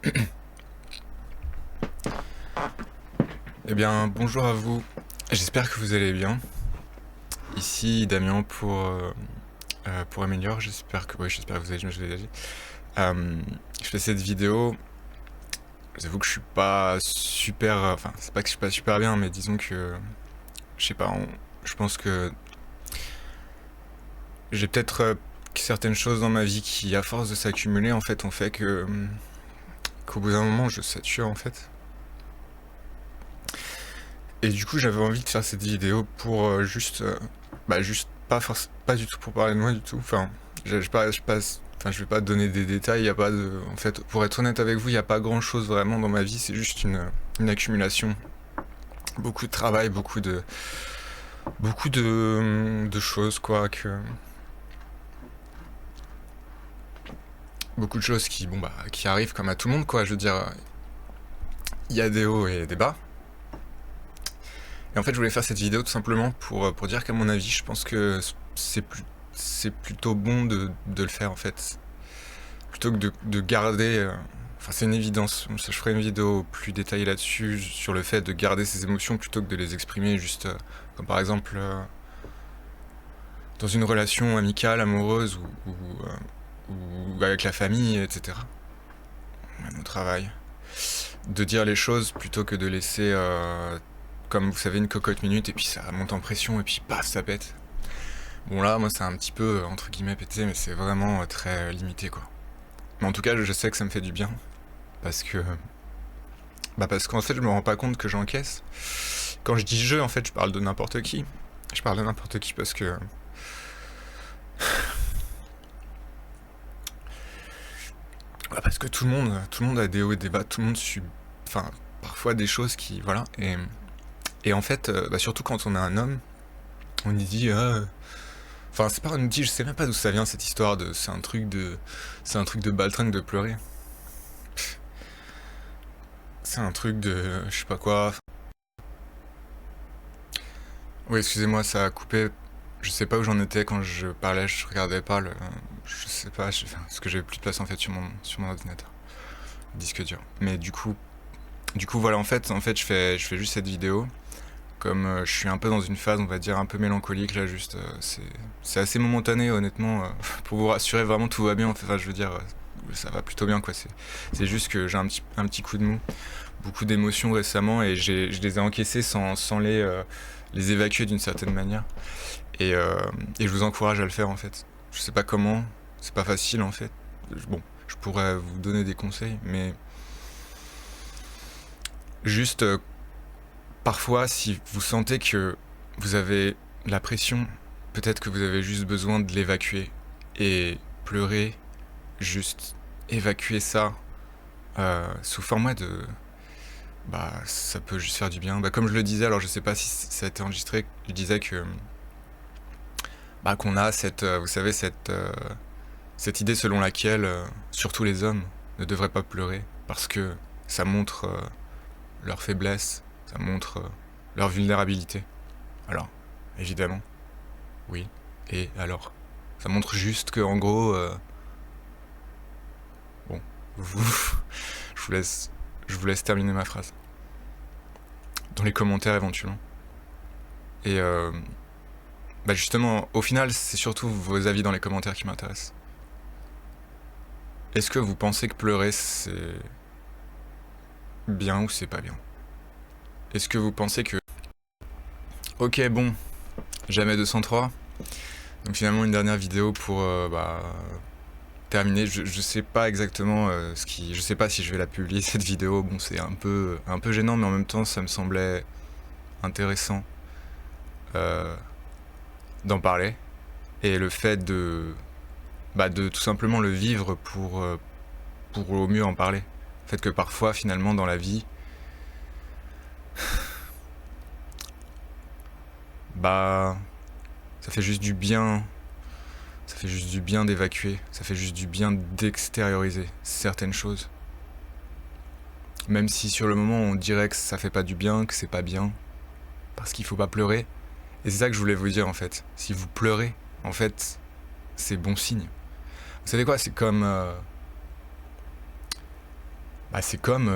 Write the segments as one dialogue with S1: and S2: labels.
S1: Eh bien, bonjour à vous. J'espère que vous allez bien. Ici Damien pour Améliore. J'espère que vous allez bien. Je l'ai déjà dit. Je fais cette vidéo. J'avoue que je suis pas super. Enfin, c'est pas que je suis pas super bien, mais disons que je sais pas. Je pense que j'ai peut-être certaines choses dans ma vie qui, à force de s'accumuler, en fait, ont fait que qu'au bout d'un moment, je sature en fait. Et du coup, j'avais envie de faire cette vidéo pour juste pas du tout pour parler de moi du tout. Enfin, je vais pas donner des détails. Y a pas de, en fait, pour être honnête avec vous, il y a pas grand-chose vraiment dans ma vie. C'est juste une accumulation, beaucoup de travail, beaucoup de choses quoi, beaucoup de choses qui arrivent comme à tout le monde quoi. Je veux dire, il y a des hauts et des bas. Et en fait, je voulais faire cette vidéo tout simplement pour dire qu'à mon avis, je pense que c'est plutôt bon de le faire en fait. Plutôt que de garder. Enfin, c'est une évidence. Je ferai une vidéo plus détaillée là-dessus, sur le fait de garder ses émotions plutôt que de les exprimer juste comme par exemple dans une relation amicale, amoureuse ou avec la famille, etc. Même au travail. De dire les choses plutôt que de laisser, comme vous savez, une cocotte minute et puis ça monte en pression et puis paf, ça pète. Bon là, moi c'est un petit peu, entre guillemets, pété, mais c'est vraiment très limité quoi. Mais en tout cas, je sais que ça me fait du bien. Parce que... parce qu'en fait, je me rends pas compte que j'encaisse. Quand je dis je, en fait, je parle de n'importe qui. Je parle de n'importe qui parce que... parce que tout le monde a des hauts et des bas, tout le monde subit... Enfin, parfois des choses qui... Voilà. Et en fait, surtout quand on est un homme, on nous dit... Enfin, c'est pas on nous dit, je sais même pas d'où ça vient cette histoire de... C'est un truc de baltringue de pleurer. C'est un truc de... Je sais pas quoi. Oui, excusez-moi, ça a coupé. Je sais pas où j'en étais quand je parlais, je regardais pas le. Je sais pas, parce que j'avais plus de place en fait sur mon ordinateur. Disque dur. Mais du coup voilà, en fait je fais juste cette vidéo. Comme je suis un peu dans une phase, on va dire, un peu mélancolique là, juste. C'est assez momentané, honnêtement. Pour vous rassurer, vraiment tout va bien. Enfin, je veux dire, ça va plutôt bien quoi. C'est juste que j'ai un petit coup de mou. Beaucoup d'émotions récemment et je les ai encaissées sans les évacuer d'une certaine manière. Et je vous encourage à le faire en fait. Je sais pas comment, c'est pas facile en fait. Bon, je pourrais vous donner des conseils, mais juste parfois si vous sentez que vous avez la pression, peut-être que vous avez juste besoin de l'évacuer. Et pleurer, juste évacuer ça sous forme de... ça peut juste faire du bien. Comme je le disais, alors je sais pas si ça a été enregistré, je disais que qu'on a vous savez, cette idée selon laquelle surtout les hommes ne devraient pas pleurer parce que ça montre leur faiblesse, ça montre leur vulnérabilité. Alors, évidemment, oui. Et alors, ça montre juste que en gros, bon, vous, je vous laisse, je vous laisse terminer ma phrase dans les commentaires éventuellement. Et justement, au final, c'est surtout vos avis dans les commentaires qui m'intéressent. Est-ce que vous pensez que pleurer c'est bien ou c'est pas bien? Est-ce que vous pensez que... Ok, bon, jamais 203. Donc finalement une dernière vidéo pour terminer. Je sais pas exactement je sais pas si je vais la publier cette vidéo. Bon, c'est un peu gênant, mais en même temps ça me semblait intéressant d'en parler. Et le fait de tout simplement le vivre pour au mieux en parler. Le fait que parfois finalement dans la vie, ça fait juste du bien. Ça fait juste du bien d'évacuer, ça fait juste du bien d'extérioriser certaines choses. Même si sur le moment on dirait que ça fait pas du bien, que c'est pas bien, parce qu'il faut pas pleurer. Et c'est ça que je voulais vous dire en fait. Si vous pleurez, en fait, c'est bon signe. Vous savez quoi, c'est comme... Bah, c'est comme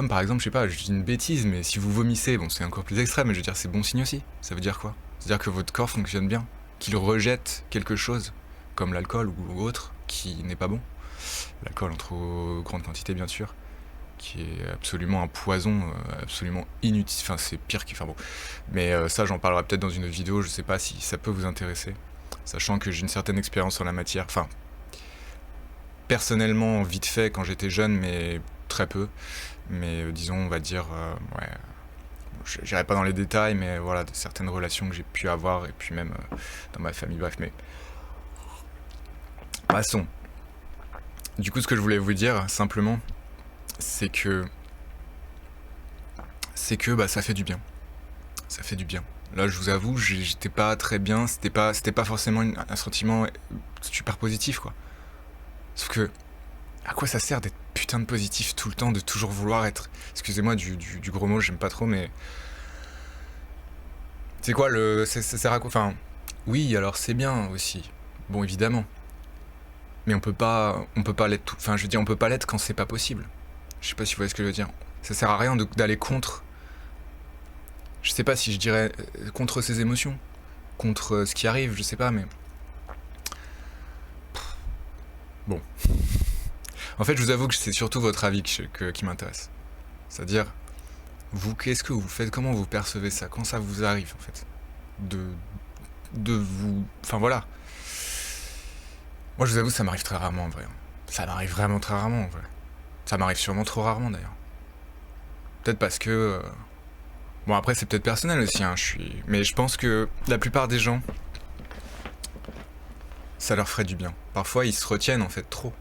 S1: par exemple, je sais pas, je dis une bêtise, mais si vous vomissez, bon, c'est encore plus extrême, mais je veux dire, c'est bon signe aussi. Ça veut dire quoi? C'est-à-dire que votre corps fonctionne bien, qu'il rejette quelque chose, comme l'alcool ou autre, qui n'est pas bon. L'alcool en trop grande quantité, bien sûr, qui est absolument un poison, absolument inutile. Enfin, c'est pire qu'il. Enfin bon. Mais ça, j'en parlerai peut-être dans une vidéo, je sais pas si ça peut vous intéresser. Sachant que j'ai une certaine expérience en la matière. Enfin, personnellement, vite fait quand j'étais jeune, mais très peu. Mais disons, on va dire, ouais, j'irai pas dans les détails, mais voilà, de certaines relations que j'ai pu avoir, et puis même dans ma famille, bref, mais passons. Du coup, ce que je voulais vous dire, simplement, c'est que bah, ça fait du bien. Ça fait du bien. Là, je vous avoue, j'étais pas très bien, c'était pas forcément un sentiment super positif, quoi. Sauf que, à quoi ça sert d'être putain de positif tout le temps, de toujours vouloir être... Excusez-moi du gros mot, j'aime pas trop, mais... C'est quoi le... Ça sert à quoi? Enfin, oui, alors c'est bien aussi. Bon, évidemment. Mais on peut pas l'être tout... Enfin, je veux dire, on peut pas l'être quand c'est pas possible. Je sais pas si vous voyez ce que je veux dire. Ça sert à rien d'aller contre... Je sais pas si je dirais contre ses émotions. Contre ce qui arrive, je sais pas, mais... Bon. En fait, je vous avoue que c'est surtout votre avis qui m'intéresse. C'est-à-dire, vous, qu'est-ce que vous faites? Comment vous percevez ça? Quand ça vous arrive, en fait? De vous... Enfin, voilà. Moi, je vous avoue, ça m'arrive très rarement, en vrai. Ça m'arrive vraiment très rarement, en vrai. Ça m'arrive sûrement trop rarement, d'ailleurs. Peut-être parce que... Bon, après, c'est peut-être personnel aussi, hein, Mais je pense que la plupart des gens, ça leur ferait du bien. Parfois, ils se retiennent, en fait, trop.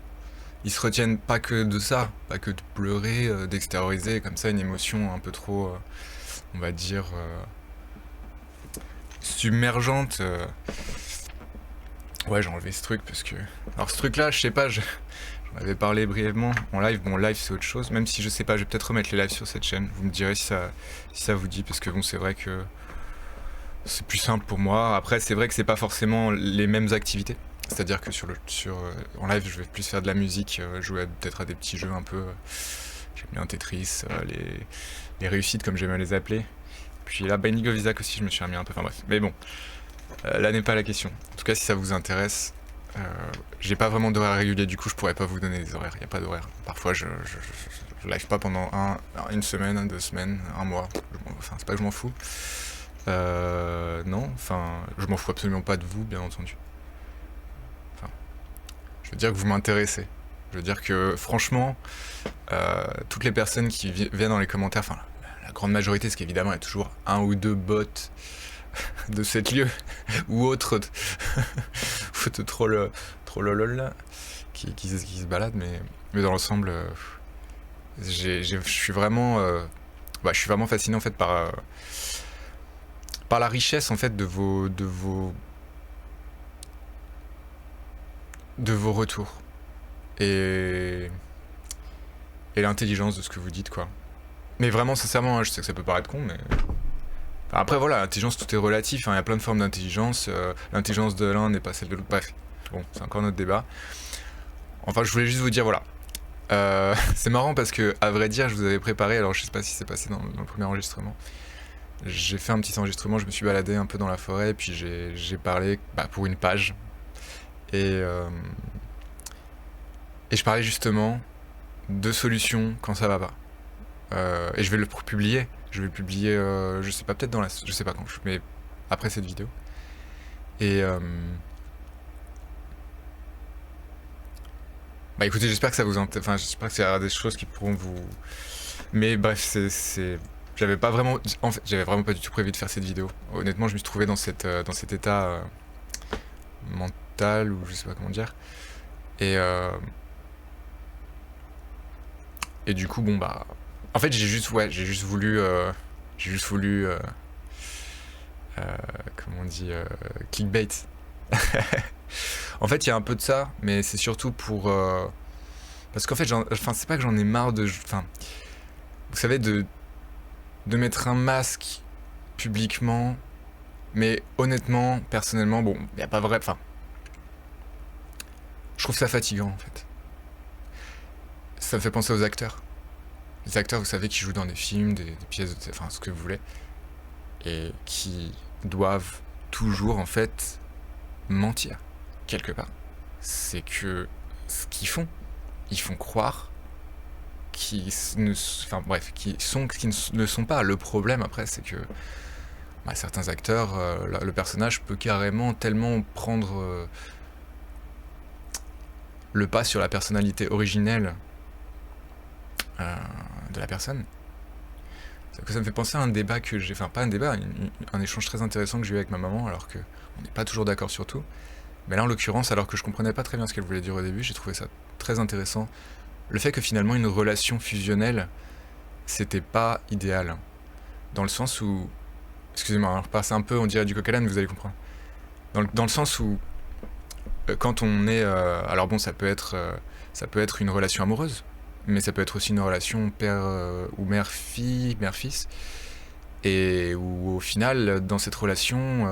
S1: Ils se retiennent pas que de ça, pas que de pleurer, d'extérioriser comme ça une émotion un peu trop, on va dire, submergente. Ouais, j'ai enlevé ce truc parce que... Alors ce truc-là, je sais pas, j'en avais parlé brièvement en live. Bon, live c'est autre chose, même si je sais pas, je vais peut-être remettre les lives sur cette chaîne. Vous me direz si ça vous dit, parce que bon, c'est vrai que c'est plus simple pour moi. Après, c'est vrai que c'est pas forcément les mêmes activités. C'est-à-dire que en live, je vais plus faire de la musique, jouer peut-être à des petits jeux un peu. J'aime bien Tetris, les réussites comme j'aime les appeler. Puis là, Binding of Isaac aussi, je me suis remis un peu. Enfin bref, mais bon, là n'est pas la question. En tout cas, si ça vous intéresse, j'ai pas vraiment d'horaire régulier, du coup, je pourrais pas vous donner des horaires. Il y a pas d'horaire. Parfois, je live pas pendant une semaine, 2 semaines, un mois. Enfin, c'est pas que je m'en fous. Non, enfin, je m'en fous absolument pas de vous, bien entendu. Je veux dire que vous m'intéressez. Je veux dire que, franchement, toutes les personnes qui viennent dans les commentaires, enfin, la grande majorité, parce qu'évidemment, il y a toujours un ou deux bots de cette lieu, ou autres, trollolol, là, qui se baladent, mais dans l'ensemble, je suis vraiment... je suis vraiment fasciné, en fait, par la richesse, en fait, de vos retours. Et l'intelligence de ce que vous dites, quoi. Mais vraiment, sincèrement, hein, je sais que ça peut paraître con, mais... Enfin, après, voilà, l'intelligence, tout est relatif, hein, y a plein de formes d'intelligence. L'intelligence de l'un n'est pas celle de l'autre. Bref, bon, c'est encore notre débat. Enfin, je voulais juste vous dire, voilà. C'est marrant parce que, à vrai dire, je vous avais préparé, alors je sais pas si c'est passé dans le premier enregistrement. J'ai fait un petit enregistrement, je me suis baladé un peu dans la forêt, puis j'ai parlé pour une page. Et je parlais justement de solutions quand ça va pas. Et je vais le publier. Je vais le publier, je sais pas, peut-être dans la... Je sais pas quand, mais après cette vidéo. Et... écoutez, j'espère que ça vous... Enfin, j'espère que c'est des choses qui pourront vous... Mais bref, c'est... J'avais pas vraiment... En fait, j'avais vraiment pas du tout prévu de faire cette vidéo. Honnêtement, je me suis trouvé dans cet état mental, ou je sais pas comment dire. Et du coup, bon, en fait, j'ai juste voulu... comment on dit... clickbait. En fait, il y a un peu de ça, mais c'est surtout pour... parce qu'en fait, c'est pas que j'en ai marre de... Enfin, vous savez, de mettre un masque publiquement, mais honnêtement, personnellement, bon, il n'y a pas vrai... Enfin, je trouve ça fatigant, en fait. ça me fait penser aux acteurs. Les acteurs, vous savez, qui jouent dans des films, des pièces, enfin ce que vous voulez, et qui doivent toujours en fait mentir quelque part. C'est que ce qu'ils font, ils font croire enfin bref, qui ne sont pas. Le problème après, c'est que certains acteurs, le personnage peut carrément tellement prendre le pas sur la personnalité originelle de la personne. Ça me fait penser à un débat que j'ai, enfin pas un débat, un échange très intéressant que j'ai eu avec ma maman, alors que on n'est pas toujours d'accord sur tout. Mais là en l'occurrence, alors que je comprenais pas très bien ce qu'elle voulait dire au début, j'ai trouvé ça très intéressant. Le fait que finalement une relation fusionnelle, c'était pas idéal. Dans le sens où, excusez-moi, on repasse un peu, on dirait du coq à l'âne, vous allez comprendre. Dans le sens où, quand on est, alors bon, ça peut être une relation amoureuse, mais ça peut être aussi une relation père ou mère-fille, mère-fils, et où au final, dans cette relation,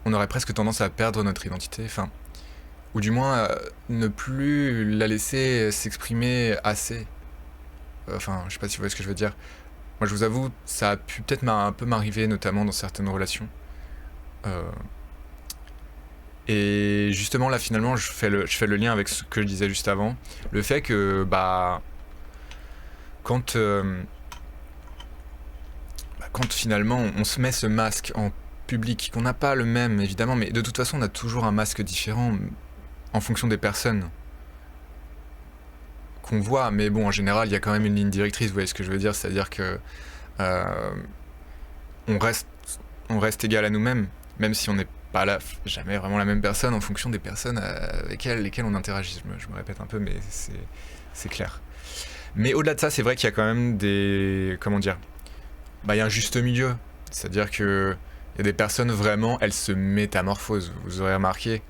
S1: on aurait presque tendance à perdre notre identité, enfin, ou du moins ne plus la laisser s'exprimer assez. Enfin, je sais pas si vous voyez ce que je veux dire. Moi, je vous avoue, ça a pu peut-être un peu m'arriver, notamment dans certaines relations. Et justement, là, finalement, je fais le lien avec ce que je disais juste avant. Le fait que, quand finalement on se met ce masque en public, qu'on n'a pas le même, évidemment, mais de toute façon, on a toujours un masque différent en fonction des personnes qu'on voit. Mais bon, en général, il y a quand même une ligne directrice, vous voyez ce que je veux dire, c'est-à-dire que on reste égal à nous-mêmes, même si on n'est pas jamais vraiment la même personne en fonction des personnes avec lesquelles on interagit. Je me répète un peu, mais c'est clair. Mais au-delà de ça, c'est vrai qu'il y a quand même comment dire, il y a un juste milieu. C'est-à-dire que il y a des personnes vraiment, elles se métamorphosent. Vous aurez remarqué,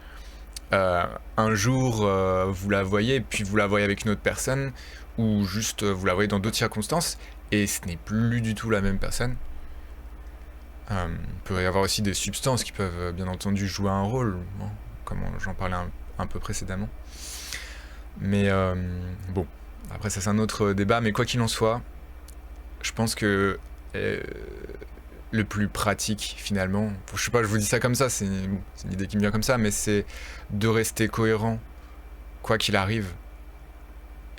S1: un jour vous la voyez, puis vous la voyez avec une autre personne, ou juste vous la voyez dans d'autres circonstances, et ce n'est plus du tout la même personne. Il peut y avoir aussi des substances qui peuvent bien entendu jouer un rôle, hein, comme j'en parlais un peu précédemment. Mais bon, après ça c'est un autre débat, mais quoi qu'il en soit, je pense que le plus pratique finalement, je sais pas, je vous dis ça comme ça, c'est une idée qui me vient comme ça, mais c'est de rester cohérent quoi qu'il arrive.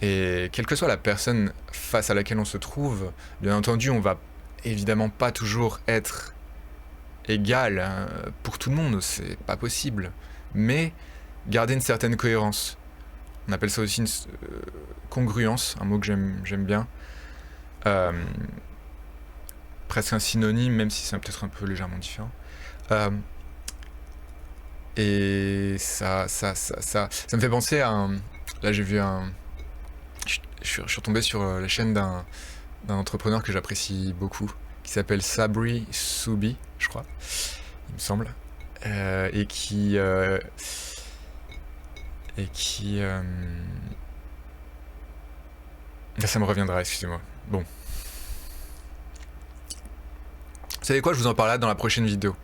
S1: Et quelle que soit la personne face à laquelle on se trouve, bien entendu on va évidemment pas toujours être égal hein, pour tout le monde, c'est pas possible, mais garder une certaine cohérence. On appelle ça aussi une congruence, un mot que j'aime bien. Presque un synonyme, même si c'est peut-être un peu légèrement différent. Et ça me fait penser à là j'ai vu je suis retombé sur la chaîne d'un entrepreneur que j'apprécie beaucoup, qui s'appelle Sabri Subi, je crois, il me semble, et qui ça me reviendra, excusez-moi. Bon. Vous savez quoi, je vous en parlerai dans la prochaine vidéo.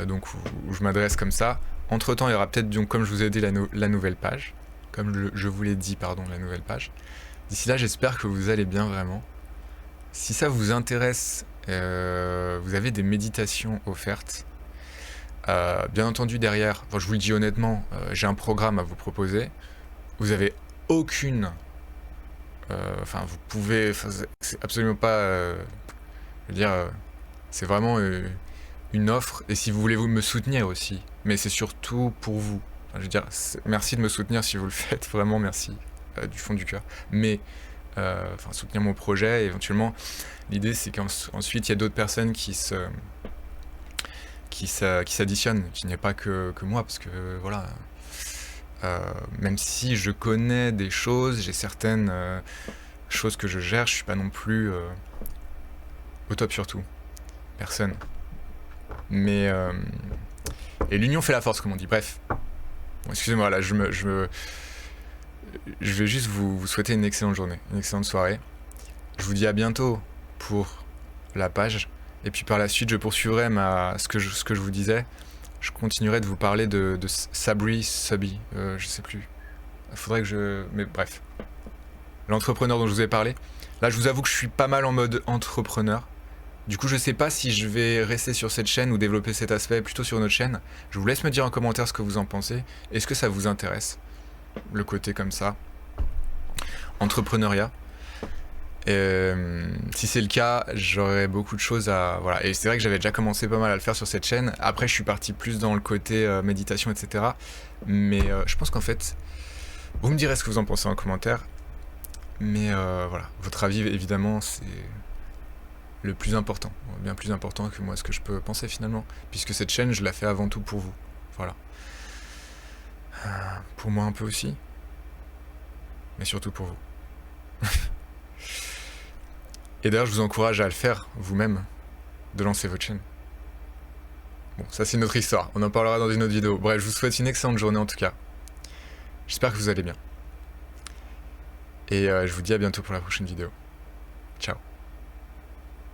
S1: Donc où je m'adresse comme ça. Entre temps, il y aura peut-être, donc, comme je vous ai dit, la nouvelle page. Comme je vous l'ai dit, pardon, la nouvelle page. D'ici là, j'espère que vous allez bien vraiment. Si ça vous intéresse, vous avez des méditations offertes. Bien entendu, derrière, je vous le dis honnêtement, j'ai un programme à vous proposer. Vous avez aucune... vous pouvez... c'est absolument pas... je veux dire, c'est vraiment une offre. Et si vous voulez me soutenir aussi, mais c'est surtout pour vous. Je veux dire, merci de me soutenir si vous le faites, vraiment merci, du fond du cœur. Mais, soutenir mon projet, éventuellement, l'idée c'est qu'ensuite il y a d'autres personnes qui s'additionnent, qu'il n'y ait pas que moi, parce que voilà, même si je connais des choses, j'ai certaines choses que je gère, je suis pas non plus au top sur tout, personne. Mais et l'union fait la force, comme on dit. Bref, bon, excusez-moi, là je vais juste vous souhaiter une excellente journée, une excellente soirée. Je vous dis à bientôt pour la page. Et puis par la suite, je poursuivrai ce que je vous disais. Je continuerai de vous parler de Sabri Subi, je sais plus. Faudrait que je... Mais bref. L'entrepreneur dont je vous ai parlé. Là, je vous avoue que je suis pas mal en mode entrepreneur. Du coup, je sais pas si je vais rester sur cette chaîne ou développer cet aspect plutôt sur une autre chaîne. Je vous laisse me dire en commentaire ce que vous en pensez. Est-ce que ça vous intéresse? Le côté comme ça. Entrepreneuriat. Si c'est le cas, j'aurais beaucoup de choses à... Voilà. Et c'est vrai que j'avais déjà commencé pas mal à le faire sur cette chaîne. Après, je suis parti plus dans le côté méditation, etc. Mais je pense qu'en fait, vous me direz ce que vous en pensez en commentaire. Mais voilà, votre avis, évidemment, c'est le plus important. Bien plus important que moi, ce que je peux penser finalement. Puisque cette chaîne, je la fais avant tout pour vous. Voilà. Pour moi un peu aussi. Mais surtout pour vous. Et d'ailleurs, je vous encourage à le faire vous-même, de lancer votre chaîne. Bon, ça c'est une autre histoire, on en parlera dans une autre vidéo. Bref, je vous souhaite une excellente journée en tout cas. J'espère que vous allez bien. Et je vous dis à bientôt pour la prochaine vidéo. Ciao.